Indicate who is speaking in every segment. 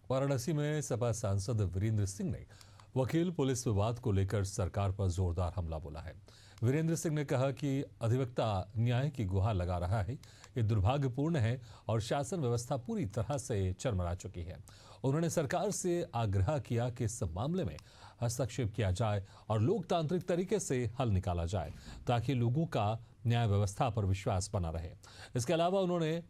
Speaker 1: वाराणसी में सपा सांसद वीरेंद्र सिंह ने वकील पुलिस विवाद को लेकर सरकार पर जोरदार हमला बोला है। वीरेंद्र सिंह ने कहा कि अधिवक्ता न्याय की गुहार लगा रहा है, ये दुर्भाग्यपूर्ण है और शासन व्यवस्था पूरी तरह से चरमरा चुकी है। उन्होंने सरकार से आग्रह किया कि इस मामले में हस्तक्षेप किया जाए और लोकतांत्रिक तरीके से हल निकाला जाए ताकि लोगों का न्याय व्यवस्था पर विश्वास बना रहे। इसके अलावा उन्होंने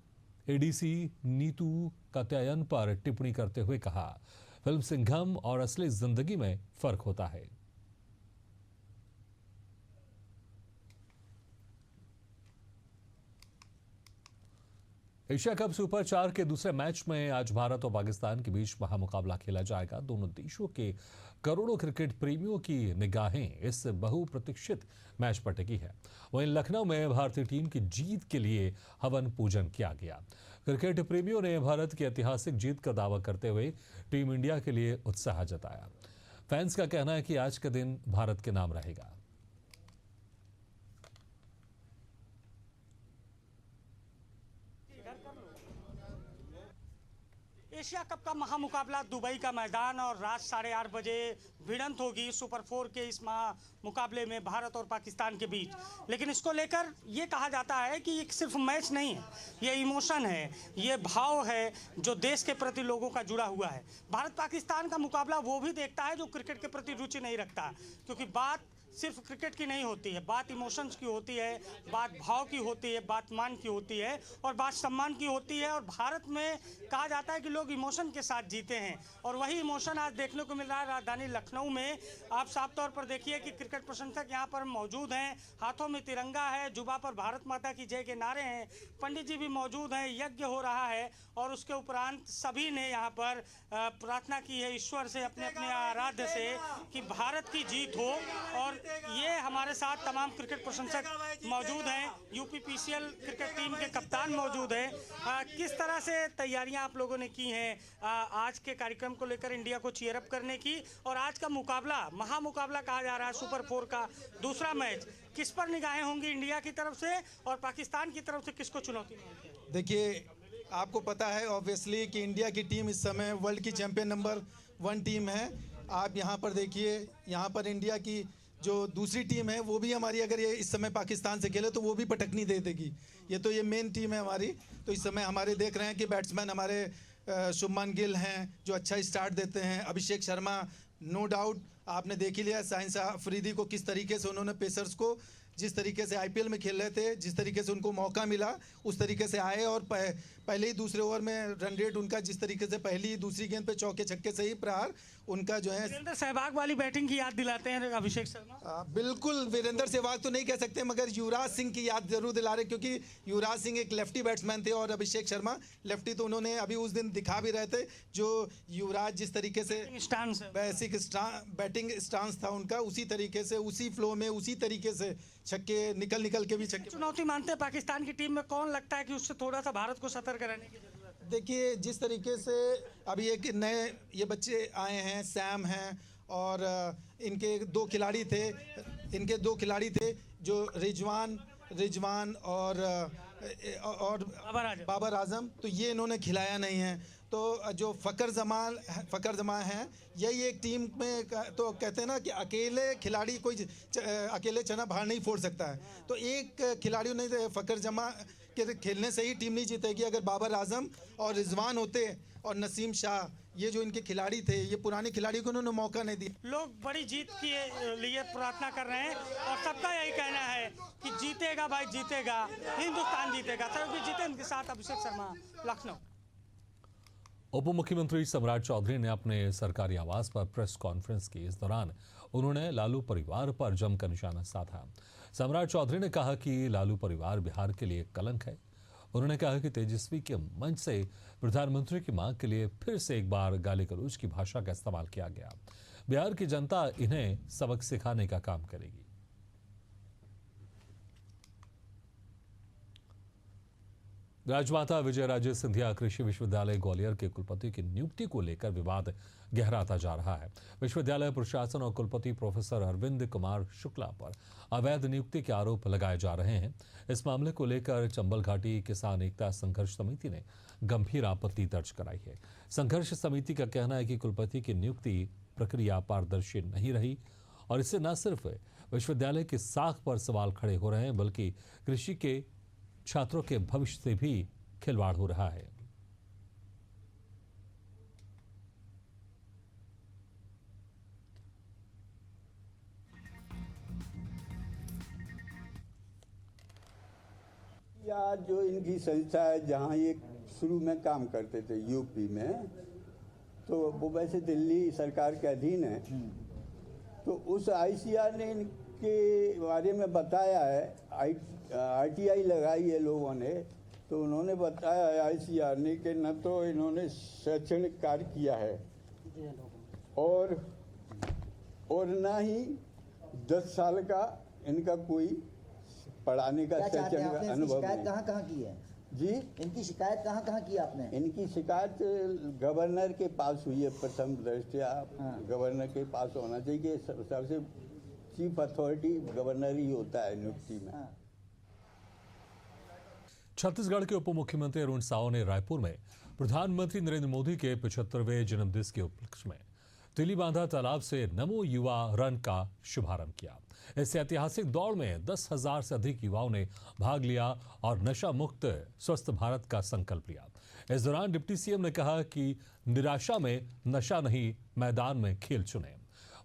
Speaker 1: एडीसी नीतू कात्यायन पर टिप्पणी करते हुए कहा, फिल्म सिंघम और असली जिंदगी में फर्क होता है। एशिया कप सुपर 4 के दूसरे मैच में आज भारत और पाकिस्तान के बीच महामुकाबला खेला जाएगा। दोनों देशों के करोड़ों क्रिकेट प्रेमियों की निगाहें इस बहुप्रतीक्षित मैच पर टिकी है। वहीं लखनऊ में भारतीय टीम की जीत के लिए हवन पूजन किया गया। क्रिकेट प्रेमियों ने भारत की ऐतिहासिक जीत का दावा करते हुए टीम इंडिया के लिए उत्साह जताया। फैंस का कहना है कि आज का दिन भारत के नाम रहेगा।
Speaker 2: एशिया कप का महामुकाबला दुबई का मैदान और रात 8:30 बजे भिड़ंत होगी सुपर 4 के इस मुकाबले में भारत और पाकिस्तान के बीच। लेकिन इसको लेकर ये कहा जाता है कि ये सिर्फ मैच नहीं है, ये इमोशन है, ये भाव है जो देश के प्रति लोगों का जुड़ा हुआ है। भारत पाकिस्तान का मुकाबला वो भी देखता है जो क्रिकेट के प्रति रुचि नहीं रखता, क्योंकि बात सिर्फ क्रिकेट की नहीं होती है, बात इमोशंस की होती है, बात भाव की होती है, बात मान की होती है और बात सम्मान की होती है। और भारत में कहा जाता है कि लोग इमोशन के साथ जीते हैं और वही इमोशन आज देखने को मिल रहा है राजधानी लखनऊ में। आप साफ तौर पर देखिए कि क्रिकेट प्रशंसक यहाँ पर मौजूद हैं, हाथों में तिरंगा है, जुबा पर भारत माता की जय के नारे हैं, पंडित जी भी मौजूद हैं, यज्ञ हो रहा है और उसके उपरांत सभी ने यहाँ पर प्रार्थना की है ईश्वर से, अपने अपने आराध्य से कि भारत की जीत हो। और ये हमारे साथ तमाम क्रिकेट प्रशंसक मौजूद हैं, यूपीपीसीएल क्रिकेट टीम के कप्तान मौजूद हैं। किस तरह से तैयारियां आप लोगों ने की हैं आज के कार्यक्रम को लेकर इंडिया को चीयर अप करने की, और आज का मुकाबला महामुकाबला कहा जा रहा है सुपर 4 का दूसरा मैच, किस पर निगाहें होंगी इंडिया की तरफ से और पाकिस्तान की तरफ से किसको चुनौती मानते हैं?
Speaker 3: देखिए, आपको पता है ऑब्वियसली कि इंडिया की टीम इस समय वर्ल्ड की चैंपियन नंबर 1 टीम है। आप यहाँ पर देखिए, यहाँ पर इंडिया की जो दूसरी टीम है वो भी हमारी, अगर ये इस समय पाकिस्तान से खेले तो वो भी पटकनी दे देगी। ये मेन टीम है हमारी। तो इस समय हमारे देख रहे हैं कि बैट्समैन हमारे शुभमन गिल हैं जो अच्छा स्टार्ट देते हैं, अभिषेक शर्मा नो डाउट आपने देख ही लिया, साइंस अफरीदी को किस तरीके से उन्होंने पेसर्स को जिस तरीके से आईपीएल में खेल रहे थे, जिस तरीके से उनको मौका मिला उस तरीके से आए और पहले ही दूसरे ओवर में रन रेट उनका जिस तरीके से पहली दूसरी गेंद पे चौके छक्के से ही प्रहार उनका जो है
Speaker 2: वीरेंद्र सहवाग वाली बैटिंग की याद दिलाते हैं अभिषेक शर्मा।
Speaker 3: बिल्कुल, वीरेंद्र सहवाग तो नहीं कह सकते मगर युवराज सिंह की याद जरूर दिला रहे, क्योंकि युवराज सिंह एक लेफ्टी बैट्समैन थे और अभिषेक शर्मा लेफ्टी। तो उन्होंने अभी उस दिन दिखा भी रहे थे जो युवराज जिस तरीके से बेसिक बैटिंग स्टांस था उनका, उसी तरीके से उसी फ्लो में उसी तरीके से छक्के निकल के भी छक्के।
Speaker 2: चुनौती मानते हैं पाकिस्तान की टीम में, कौन लगता है कि उससे थोड़ा सा भारत को सतर्क रहने की जरूरत है?
Speaker 3: देखिए, जिस तरीके से अभी एक नए ये बच्चे आए हैं, सैम हैं और इनके दो खिलाड़ी थे जो रिजवान और बाबर आजम, तो ये इन्होंने खिलाया नहीं है। तो जो फ़कर जमान हैं, यही एक टीम में तो कहते हैं ना कि अकेले खिलाड़ी कोई अकेले चना बाहर नहीं फोड़ सकता है। तो एक खिलाड़ियों ने फ़कर जमा के खेलने से ही टीम नहीं जीतेगी। अगर बाबर आजम और रिजवान होते और नसीम शाह, ये जो इनके खिलाड़ी थे, ये पुराने खिलाड़ी को उन्होंने मौका नहीं दिया।
Speaker 2: लोग बड़ी जीत के लिए प्रार्थना कर रहे हैं और सबका यही कहना है कि जीतेगा भाई, जीतेगा हिंदुस्तान, जीतेगा। सभी जीते। उनके साथ अभिषेक शर्मा, लखनऊ।
Speaker 1: उप मुख्यमंत्री सम्राट चौधरी ने अपने सरकारी आवास पर प्रेस कॉन्फ्रेंस की। इस दौरान उन्होंने लालू परिवार पर जमकर निशाना साधा। सम्राट चौधरी ने कहा कि लालू परिवार बिहार के लिए कलंक है। उन्होंने कहा कि तेजस्वी के मंच से प्रधानमंत्री की मांग के लिए फिर से एक बार गाली गलौज की भाषा का इस्तेमाल किया गया। बिहार की जनता इन्हें सबक सिखाने का काम करेगी। राजमाता विजयराजे सिंधिया कृषि विश्वविद्यालय ग्वालियर के कुलपति की नियुक्ति को लेकर विवाद गहराता जा रहा है। विश्वविद्यालय प्रशासन और कुलपति प्रोफेसर अरविंद कुमार शुक्ला पर अवैध नियुक्ति के आरोप लगाए जा रहे हैं। इस मामले को लेकर चंबल घाटी किसान एकता संघर्ष समिति ने गंभीर आपत्ति दर्ज कराई है। संघर्ष समिति का कहना है कि कुलपति की नियुक्ति प्रक्रिया पारदर्शी नहीं रही और इससे न सिर्फ विश्वविद्यालय की साख पर सवाल खड़े हो रहे हैं बल्कि कृषि के छात्रों के भविष्य से भी खिलवाड़ हो रहा है।
Speaker 4: या जो इनकी संस्था है जहाँ ये शुरू में काम करते थे यूपी में, तो वो वैसे दिल्ली सरकार के अधीन है। तो उस आईसीआर ने इनके बारे में बताया है, आरटीआई लगाई है लोगों ने, तो उन्होंने बताया है आईसीआर ने कि न तो इन्होंने शैक्षणिक कार्य किया है और ना ही 10 साल का इनका कोई पढ़ाने का शैक्षणिक अनुभव नहीं।
Speaker 5: कहाँ की है
Speaker 4: जी?
Speaker 5: इनकी शिकायत कहाँ की आपने?
Speaker 4: इनकी शिकायत गवर्नर के पास हुई है। प्रथम दृष्टया गवर्नर के पास होना चाहिए कि सबसे चीफ अथॉरिटी गवर्नर ही होता है नियुक्ति में।
Speaker 1: छत्तीसगढ़ के उप मुख्यमंत्री अरुण साव ने रायपुर में प्रधानमंत्री नरेंद्र मोदी के 75वें जन्मदिन के उपलक्ष्य में तिलीबांधा तालाब से नमो युवा रन का शुभारंभ किया। इस ऐतिहासिक दौड़ में 10,000 से अधिक युवाओं ने भाग लिया और नशा मुक्त स्वस्थ भारत का संकल्प लिया। इस दौरान डिप्टी सीएम ने कहा कि निराशा में नशा नहीं, मैदान में खेल चुने।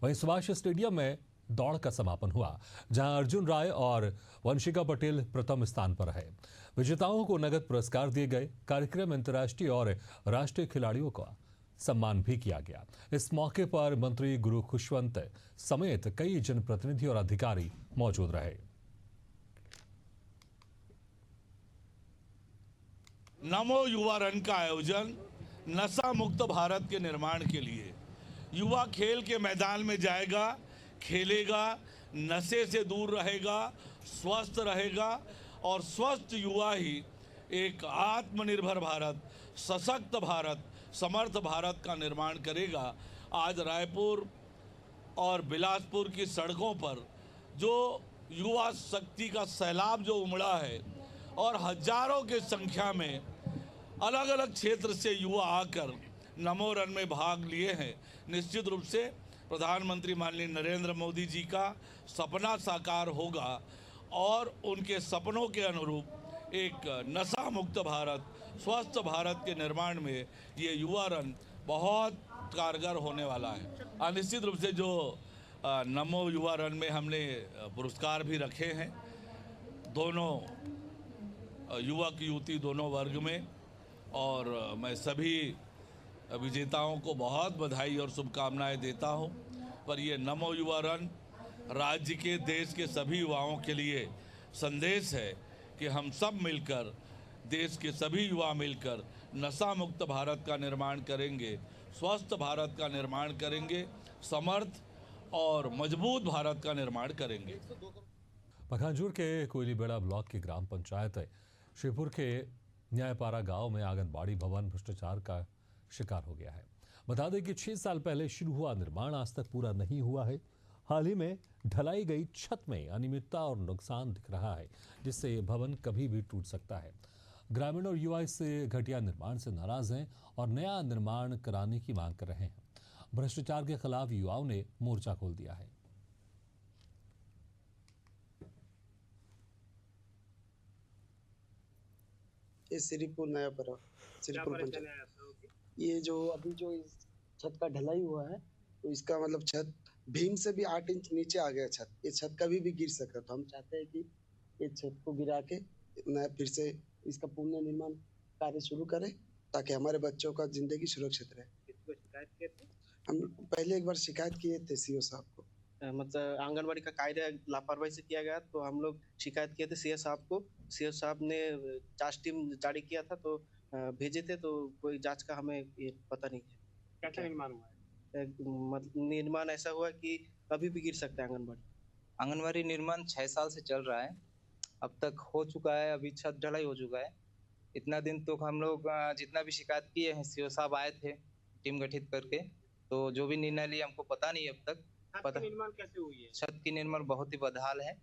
Speaker 1: वहीं सुभाष स्टेडियम में दौड़ का समापन हुआ, जहां अर्जुन राय और वंशिका पटेल प्रथम स्थान पर रहे। विजेताओं को नगद पुरस्कार दिए गए। कार्यक्रम में अंतर्राष्ट्रीय और राष्ट्रीय खिलाड़ियों का सम्मान भी किया गया। इस मौके पर मंत्री गुरु खुशवंत समेत कई जनप्रतिनिधि और अधिकारी मौजूद रहे।
Speaker 6: नमो युवा रन का आयोजन नशा मुक्त भारत के निर्माण के लिए। युवा खेल के मैदान में जाएगा, खेलेगा, नशे से दूर रहेगा, स्वस्थ रहेगा और स्वस्थ युवा ही एक आत्मनिर्भर भारत, सशक्त भारत, समर्थ भारत का निर्माण करेगा। आज रायपुर और बिलासपुर की सड़कों पर जो युवा शक्ति का सैलाब जो उमड़ा है और हजारों की संख्या में अलग अलग क्षेत्र से युवा आकर नमो रन में भाग लिए हैं, निश्चित रूप से प्रधानमंत्री माननीय नरेंद्र मोदी जी का सपना साकार होगा और उनके सपनों के अनुरूप एक नशा मुक्त भारत, स्वस्थ भारत के निर्माण में ये युवा रन बहुत कारगर होने वाला है। निश्चित रूप से जो नमो युवा रन में हमने पुरस्कार भी रखे हैं दोनों युवक युवती दोनों वर्ग में, और मैं सभी विजेताओं को बहुत बधाई और शुभकामनाएं देता हूं। पर ये नमो युवा रन राज्य के, देश के सभी युवाओं के लिए संदेश है कि हम सब मिलकर, देश के सभी युवा मिलकर नशा मुक्त भारत का निर्माण करेंगे, स्वस्थ भारत का निर्माण करेंगे, समर्थ और मजबूत भारत का निर्माण करेंगे।
Speaker 1: पखानजूर के कोयलीबेड़ा ब्लॉक की ग्राम पंचायत श्रीपुर के न्यायपारा गांव में आंगनबाड़ी भवन भ्रष्टाचार का शिकार हो गया है। बता दें कि 6 साल पहले शुरू हुआ निर्माण आज तक पूरा नहीं हुआ है। हाल ही में ढलाई गई छत में अनियमितता और नुकसान दिख रहा है, जिससे ये भवन कभी भी टूट सकता है। ग्रामीण और युवा इस घटिया निर्माण से नाराज हैं और नया निर्माण कराने की मांग कर रहे हैं। भ्रष्टाचार के खिलाफ युवाओं ने मोर्चा खोल दिया है।
Speaker 7: ये श्रीपुर नयापारा, श्रीपुर पंचायत। ये जो अभी जो इस छत का ढलाई हुआ है, तो इसका मतलब छत भीम से भी 8 इंच नीचे आ गया छत। ये छत कभी भी गिर सकता, तो हम चाहते हैं कि ये छत को गिरा के नया फिर से इसका पुनर्निर्माण कार्य शुरू करें, ताकि हमारे बच्चों का जिंदगी सुरक्षित रहे।
Speaker 8: इसको शिकायत किए थे?
Speaker 7: हम पहले एक बार शिकायत किए थे सीओ साहब को।
Speaker 8: मतलब आंगनबाड़ी का कार्य लापरवाही से किया गया, तो हम लोग शिकायत किए थे सीएस साहब को। सीएस साहब ने जांच टीम जारी किया था, तो भेजे थे, तो कोई जांच का हमें ये पता नहीं है।
Speaker 9: कैसा निर्माण हुआ है?
Speaker 8: मतलब निर्माण ऐसा हुआ कि कभी भी गिर सकता है आंगनबाड़ी।
Speaker 10: आंगनबाड़ी निर्माण 6 साल से चल रहा है, अब तक हो चुका है, अभी छत ढलाई हो चुका है इतना दिन तो हम लोग जितना भी शिकायत किए हैं, सीओ साहब आए थे टीम गठित करके, तो जो भी निर्णय लिए हमको पता नहीं अब तक।
Speaker 9: छत की निर्माण कैसे हुई है?
Speaker 10: छत की निर्माण बहुत ही बदहाल है,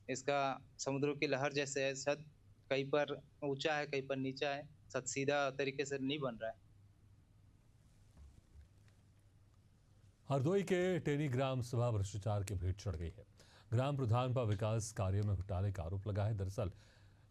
Speaker 10: इसका समुद्र की लहर जैसे है। छत कहीं पर ऊंचा है, कहीं पर नीचा है, छत सीधा तरीके से नहीं बन रहा है।
Speaker 1: हरदोई के टेनी ग्राम सभा भ्रष्टाचार की भेंट चढ़ गई है। ग्राम प्रधान पर विकास कार्यों में घोटाले का आरोप लगा है। दरअसल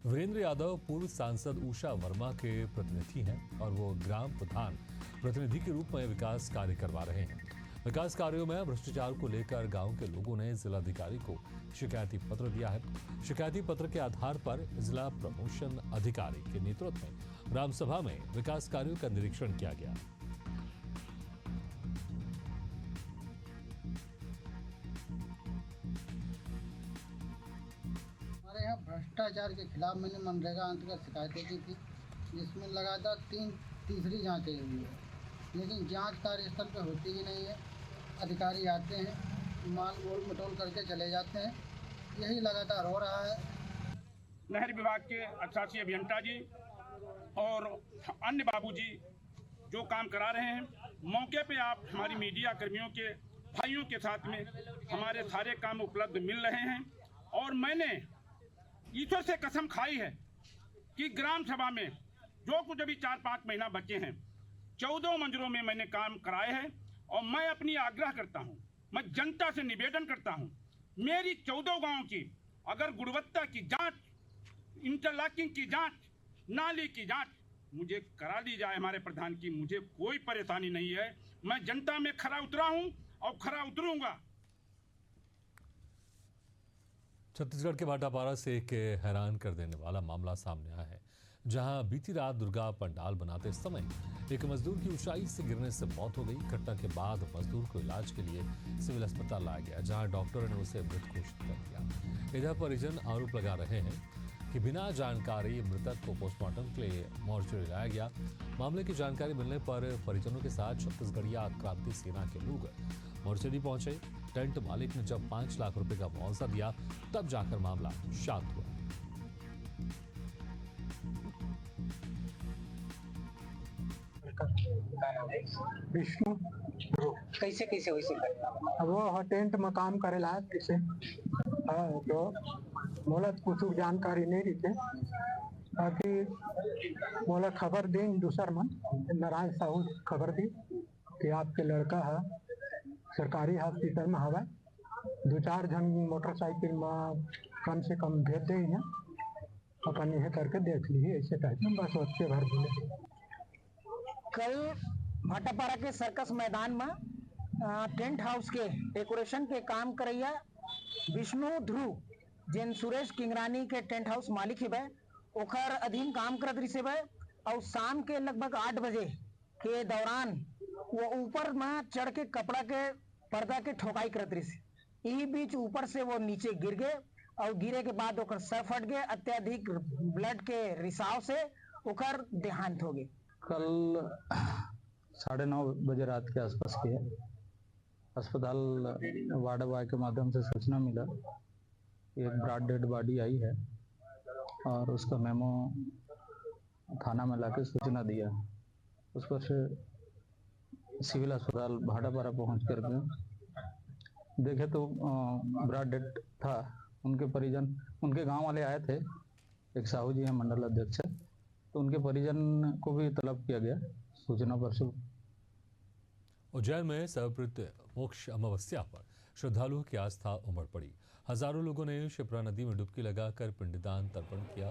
Speaker 1: वीरेंद्र यादव पूर्व सांसद उषा वर्मा के प्रतिनिधि हैं और वो ग्राम प्रधान प्रतिनिधि के रूप में विकास कार्य करवा रहे हैं। विकास कार्यों में भ्रष्टाचार को लेकर गांव के लोगों ने जिलाधिकारी को शिकायती पत्र दिया है। शिकायती पत्र के आधार पर जिला प्रमोशन अधिकारी के नेतृत्व में ग्राम सभा में विकास कार्यों का निरीक्षण किया गया।
Speaker 11: हमारे यहाँ भ्रष्टाचार के खिलाफ मैंने मनरेगा अंतर्गत शिकायतें की थी, जिसमें लगातार तीसरी जांचें हुई है, लेकिन जांच कार्यस्थल पर होती ही नहीं है। अधिकारी आते हैं, माल गोल मटोल करके चले जाते हैं, यही लगातार हो रहा है।
Speaker 9: नहर विभाग के अशासी अभियंता जी और अन्य बाबूजी जो काम करा रहे हैं, मौके पे आप हमारी मीडिया कर्मियों के भाइयों के साथ में हमारे सारे काम उपलब्ध मिल रहे हैं। और मैंने ईश्वर से कसम खाई है कि ग्राम सभा में जो कुछ अभी 4-5 महीना बचे हैं, 14 मंजरों में मैंने काम कराए हैं। और मैं अपनी आग्रह करता हूं, मैं जनता से निवेदन करता हूं, मेरी 14 गांव की अगर गुणवत्ता की जांच, इंटरलॉकिंग की जांच, नाली की जांच मुझे करा दी जाए हमारे प्रधान की, मुझे कोई परेशानी नहीं है। मैं जनता में खरा उतरा हूं और खरा उतरूंगा।
Speaker 1: छत्तीसगढ़ के भाटापारा से एक हैरान कर देने वाला मामला सामने आया है, जहां बीती रात दुर्गा पंडाल बनाते समय एक मजदूर की ऊंचाई से गिरने से मौत हो गई। घटना के बाद मजदूर को इलाज के लिए सिविल अस्पताल लाया गया, जहां डॉक्टरों ने उसे मृत घोषित कर दिया। इधर परिजन आरोप लगा रहे हैं कि बिना जानकारी मृतक को पोस्टमार्टम के लिए मोर्चरी लाया गया। मामले की जानकारी मिलने पर परिजनों के साथ छत्तीसगढ़िया क्रांति सेना के लोग मोर्चरी पहुंचे। टेंट मालिक ने जब 5 लाख रुपए का मुआवजा दिया, तब जाकर मामला शांत हुआ।
Speaker 12: विष्णु
Speaker 5: कैसे कैसे वैसे
Speaker 12: अब वो टेंट में काम करेला कैसे तो मोला कुछ जानकारी नहीं रही थे, बाकी मोला खबर दी दूसर मन नारायण साहू खबर दी कि आपके लड़का है सरकारी हॉस्पिटल में हवा, 2-4 जन मोटरसाइकिल में कम से कम भेज दे अपन यह करके देख ली, ऐसे टाइप में बस उसके भर दिए।
Speaker 5: कल भाटापारा के सर्कस मैदान में टेंट हाउस के डेकोरेशन के काम करैया विष्णु ध्रुव, जिन सुरेश किंगरानी के टेंट हाउस मालिक है, ओखर अधीन काम करत रही है। और शाम के लगभग 8 बजे के दौरान वो ऊपर में चढ़ के कपड़ा के पर्दा के ठोकाई करत रही। यही बीच ऊपर से वो नीचे गिर गए और गिरे के बाद ओकर सर फट गए। अत्यधिक ब्लड के रिसाव से ओकर देहांत हो गए।
Speaker 13: कल 9:30 बजे रात के आसपास की है। अस्पताल वार्ड बॉय के माध्यम से सूचना मिला, एक ब्रॉड डेड बॉडी आई है और उसका मेमो थाना में लाके सूचना दिया। उस पर से सिविल अस्पताल भाटापारा पहुंच करके देखे तो ब्रॉड डेड था। उनके परिजन, उनके गांव वाले आए थे, एक साहू जी हैं मंडल अध्यक्ष, तो उनके परिजन को भी तलब किया गया सूचना पर से।
Speaker 1: उज्जैन में सर्वप्रत मोक्ष अमावस्या पर श्रद्धालुओं की आस्था उमड़ पड़ी। हजारों लोगों ने शिप्रा नदी में डुबकी लगाकर पिंडदान तर्पण किया।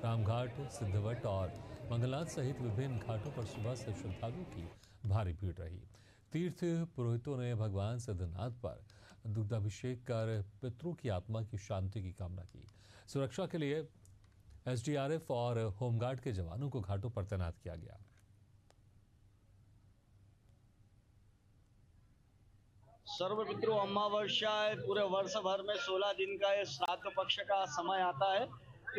Speaker 1: रामघाट, सिद्धवट और मंगलनाथ सहित विभिन्न घाटों पर सुबह से श्रद्धालुओं की भारी भीड़ रही। तीर्थ पुरोहितों ने भगवान सिद्धनाथ पर दुग्धाभिषेक कर पितरों की आत्मा की शांति की कामना की। सुरक्षा के लिए एसडीआरएफ और होमगार्ड के जवानों को घाटों पर तैनात किया गया।
Speaker 14: सर्वपितृ अमावस्या पूरे वर्ष भर में 16 दिन का ये श्राद्ध पक्ष का समय आता है।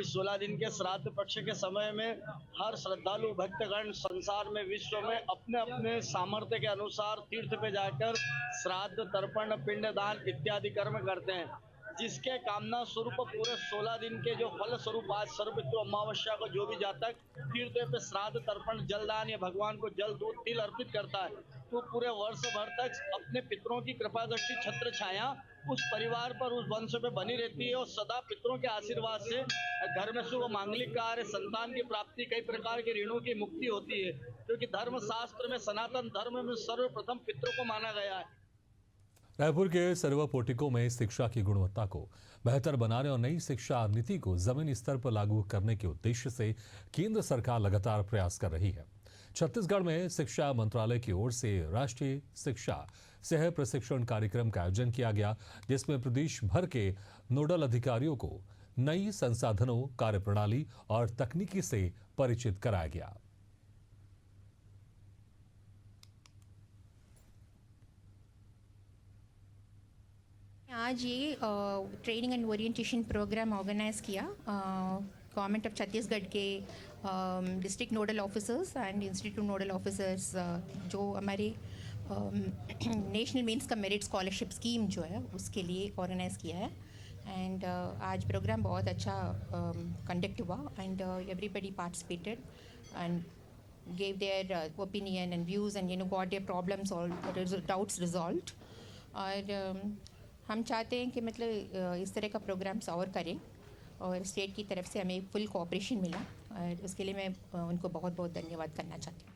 Speaker 14: इस 16 दिन के श्राद्ध पक्ष के समय में हर श्रद्धालु भक्तगण संसार में, विश्व में अपने अपने सामर्थ्य के अनुसार तीर्थ पे जाकर श्राद्ध, तर्पण, पिंडदान इत्यादि कर्म करते हैं। जिसके कामना स्वरूप पूरे 16 दिन के जो फल स्वरूप आज सर्वपितृ अमावस्या को जो भी जातक तीर्थों पे श्राद्ध तर्पण जलदान या भगवान को जल दूध तिल अर्पित करता है तो पूरे वर्ष भर तक अपने पितरों की कृपा दृष्टि छत्र छाया उस परिवार पर उस वंश पे बनी रहती है और सदा पितरों के आशीर्वाद से घर में शुभ मांगलिक कार्य संतान की प्राप्ति कई प्रकार के ऋणों की मुक्ति होती है क्योंकि धर्म शास्त्र में सनातन धर्म में सर्वप्रथम पितरों को माना गया है।
Speaker 1: रायपुर के सर्व पोर्टिको में शिक्षा की गुणवत्ता को बेहतर बनाने और नई शिक्षा नीति को जमीनी स्तर पर लागू करने के उद्देश्य से केंद्र सरकार लगातार प्रयास कर रही है। छत्तीसगढ़ में शिक्षा मंत्रालय की ओर से राष्ट्रीय शिक्षा सह प्रशिक्षण कार्यक्रम का आयोजन किया गया, जिसमें प्रदेश भर के नोडल अधिकारियों को नई संसाधनों, कार्यप्रणाली और तकनीकी से परिचित कराया गया।
Speaker 15: आज ये training and orientation programme organise किया गवर्नमेंट ऑफ छत्तीसगढ़ के district nodal officers and institute nodal officers जो हमारे नेशनल मेंस का मेरिट स्कॉलरशिप स्कीम जो है उसके लिए ऑर्गेनाइज किया है। एंड आज प्रोग्राम बहुत अच्छा कंडक्ट हुआ and everybody participated and gave their opinion and views and got their problems or doubts resolved। और हम चाहते हैं कि मतलब इस तरह का प्रोग्राम्स और करें और स्टेट की तरफ से हमें फुल कोऑपरेशन मिला और उसके लिए मैं उनको बहुत बहुत धन्यवाद करना चाहती हूँ।